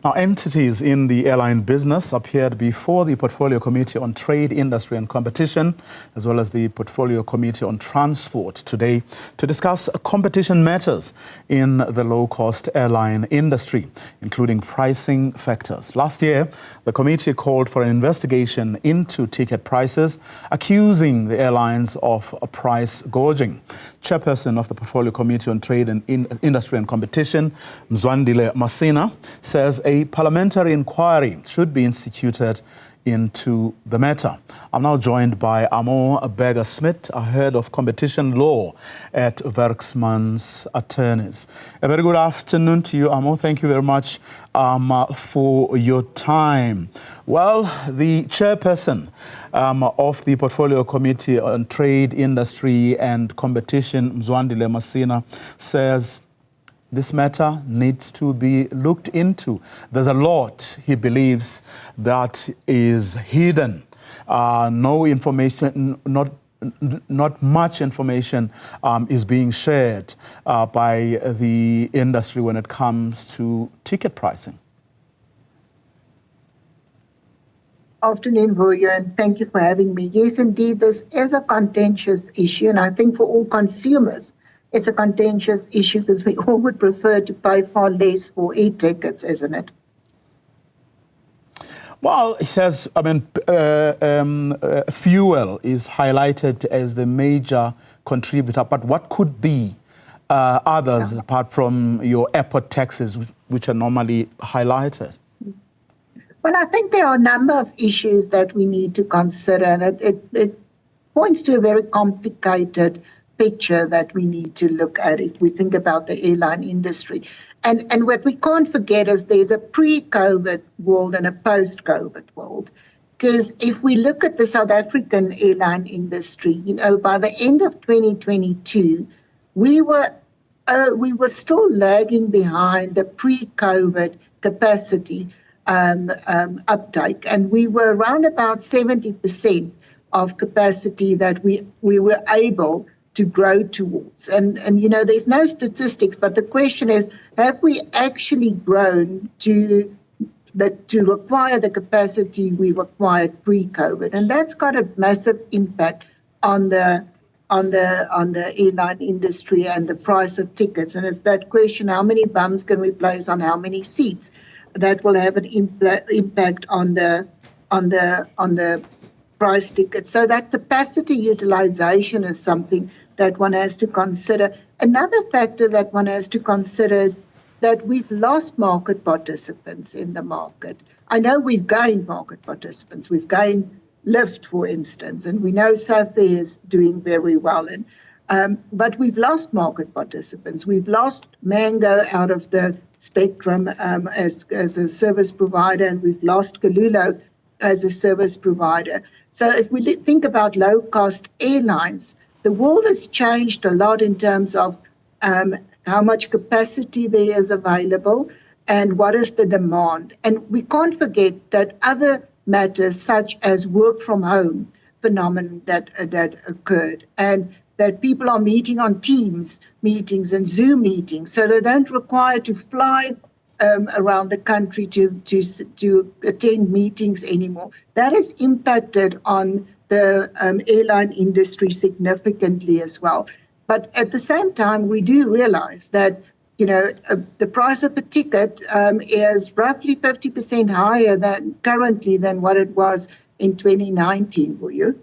Now, entities in the airline business appeared before the Portfolio Committee on Trade, Industry and Competition, as well as the Portfolio Committee on Transport today to discuss competition matters in the low-cost airline industry, including pricing factors. Last year, the committee called for an investigation into ticket prices, accusing the airlines of price gouging. Chairperson of the Portfolio Committee on Trade and Industry and Competition, Mzwandile Masina, says a parliamentary inquiry should be instituted into the matter. I'm now joined by Ahmore Burger-Smidt, a head of competition law at Werksmans attorneys. A very good afternoon to you, Ahmore. Thank you very much for your time. Well, the chairperson of the Portfolio Committee on Trade, Industry and Competition, Mzwandile Masina, says this matter needs to be looked into. There's a lot, he believes, that is hidden. No information, not much information is being shared by the industry when it comes to ticket pricing. Afternoon, Vuyo, and thank you for having me. Yes, indeed, this is a contentious issue, and I think for all consumers, it's a contentious issue because we all would prefer to pay far less for e-tickets, isn't it? Well, he says, fuel is highlighted as the major contributor, but what could be others apart from your airport taxes, which are normally highlighted? Well, I think there are a number of issues that we need to consider, and it points to a very complicated picture that we need to look at if we think about the airline industry. And what we can't forget is there's a pre-COVID world and a post-COVID world. Because if we look at the South African airline industry, by the end of 2022, we were still lagging behind the pre-COVID capacity uptake, and we were around about 70% of capacity that we were able to grow towards. And there's no statistics, but the question is, have we actually grown to require the capacity we required pre-COVID? And that's got a massive impact on the airline industry and the price of tickets. And it's that question, how many bums can we place on how many seats? That will have an impact on the price tickets. So that capacity utilization is something that one has to consider. Another factor that one has to consider is that we've lost market participants in the market. I know we've gained market participants. We've gained Lyft, for instance, and we know Safi is doing very well. But we've lost market participants. We've lost Mango out of the spectrum as a service provider, and we've lost Kalulo as a service provider. So if we think about low-cost airlines, the world has changed a lot in terms of how much capacity there is available and what is the demand. And we can't forget that other matters such as work from home phenomenon that occurred, and that people are meeting on Teams meetings and Zoom meetings, so they don't require to fly around the country to attend meetings anymore. That has impacted on the airline industry significantly as well. But at the same time, we do realize that the price of a ticket is roughly 50% higher currently than what it was in 2019. Will you?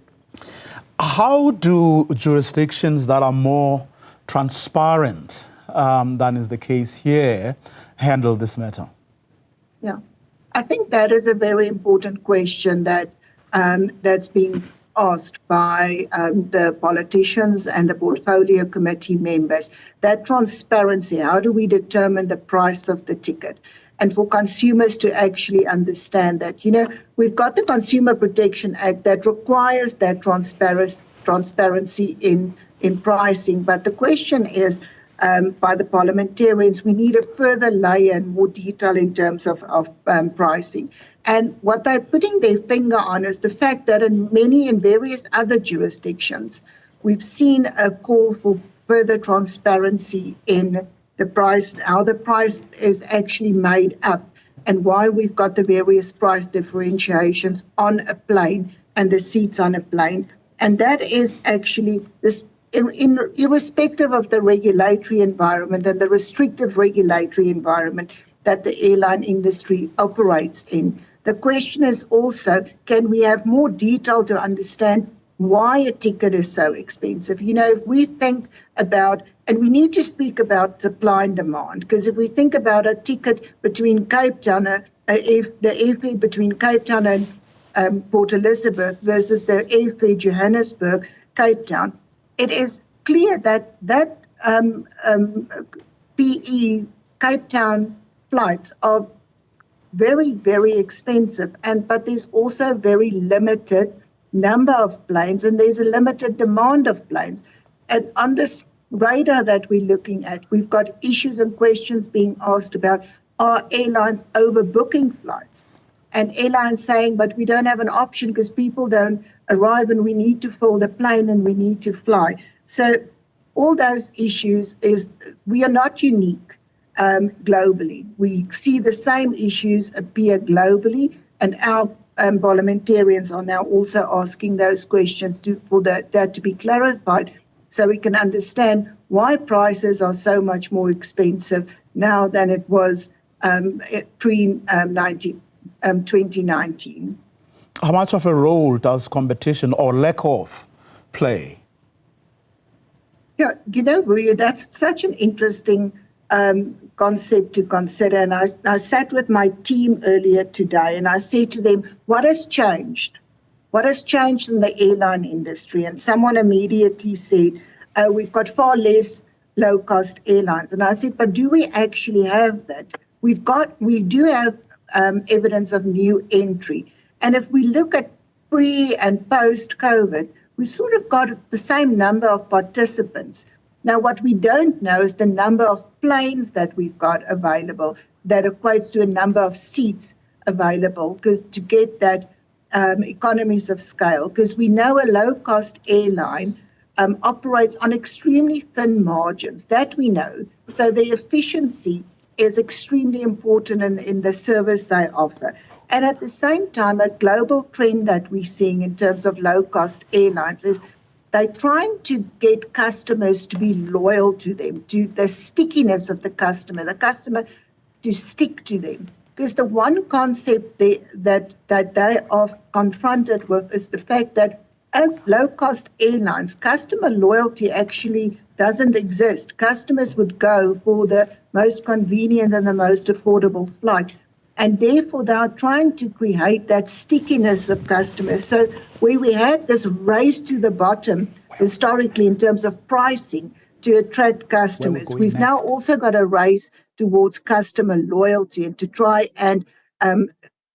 How do jurisdictions that are more transparent than is the case here handle this matter? Yeah, I think that is a very important question that's being asked by the politicians and the portfolio committee members. That transparency, how do we determine the price of the ticket? And for consumers to actually understand that, we've got the Consumer Protection Act that requires that transparency in pricing. But the question is, by the parliamentarians, we need a further layer and more detail in terms of pricing. And what they're putting their finger on is the fact that in various other jurisdictions, we've seen a call for further transparency in the price, how the price is actually made up and why we've got the various price differentiations on a plane and the seats on a plane. And that is actually this, irrespective of the regulatory environment and the restrictive regulatory environment that the airline industry operates in. The question is also, can we have more detail to understand why a ticket is so expensive? You know, if we think about, and we need to speak about supply and demand, because if we think about a ticket between Cape Town, the airfare between Cape Town and Port Elizabeth versus the airfare Johannesburg, Cape Town, it is clear that PE Cape Town flights are very, very expensive, but there's also a very limited number of planes, and there's a limited demand of planes. And on this radar that we're looking at, we've got issues and questions being asked about, are airlines overbooking flights? And airlines saying, but we don't have an option because people don't arrive and we need to fill the plane and we need to fly. So all those issues we are not unique globally. We see the same issues appear globally, and our parliamentarians are now also asking those questions for that to be clarified, so we can understand why prices are so much more expensive now than it was pre-2019. How much of a role does competition or lack of play? Yeah, you know, that's such an interesting concept to consider. And I sat with my team earlier today and I said to them, what has changed? What has changed in the airline industry? And someone immediately said, we've got far less low-cost airlines. And I said, but do we actually have that? We do have evidence of new entry. And if we look at pre and post-COVID, we've sort of got the same number of participants. Now, what we don't know is the number of planes that we've got available that equates to a number of seats available, because to get that economies of scale, because we know a low-cost airline operates on extremely thin margins, that we know. So the efficiency is extremely important in the service they offer. And at the same time, a global trend that we're seeing in terms of low-cost airlines is they're trying to get customers to be loyal to them, to the stickiness of the customer to stick to them. Because the one concept that they are confronted with is the fact that as low-cost airlines, customer loyalty actually doesn't exist. Customers would go for the most convenient and the most affordable flight. And therefore, they are trying to create that stickiness of customers. So where we had this race to the bottom historically in terms of pricing to attract customers, we've now also got a race towards customer loyalty and to try and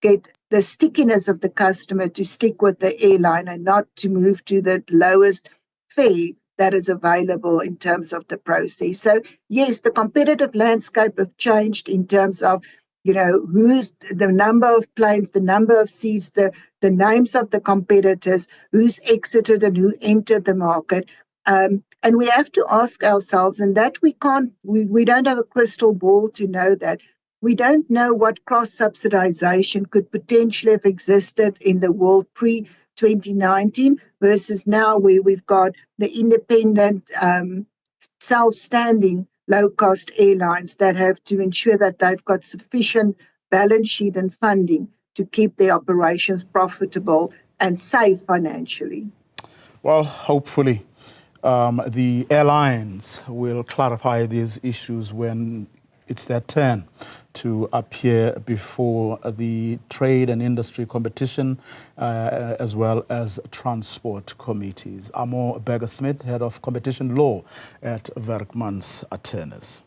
get the stickiness of the customer to stick with the airline and not to move to the lowest fare that is available in terms of the process. So yes, the competitive landscape have changed in terms of, you know, who's the number of planes, the number of seats, the names of the competitors, who's exited and who entered the market. And we have to ask ourselves, and that we don't have a crystal ball to know that. We don't know what cross-subsidization could potentially have existed in the world pre-2019 versus now where we've got the independent, self-standing low-cost airlines that have to ensure that they've got sufficient balance sheet and funding to keep their operations profitable and safe financially. Well, hopefully the airlines will clarify these issues when it's their turn to appear before the Trade and Industry Competition as well as Transport Committees. Ahmore Burger-Smidt, Head of Competition Law at Werksmans Attorneys.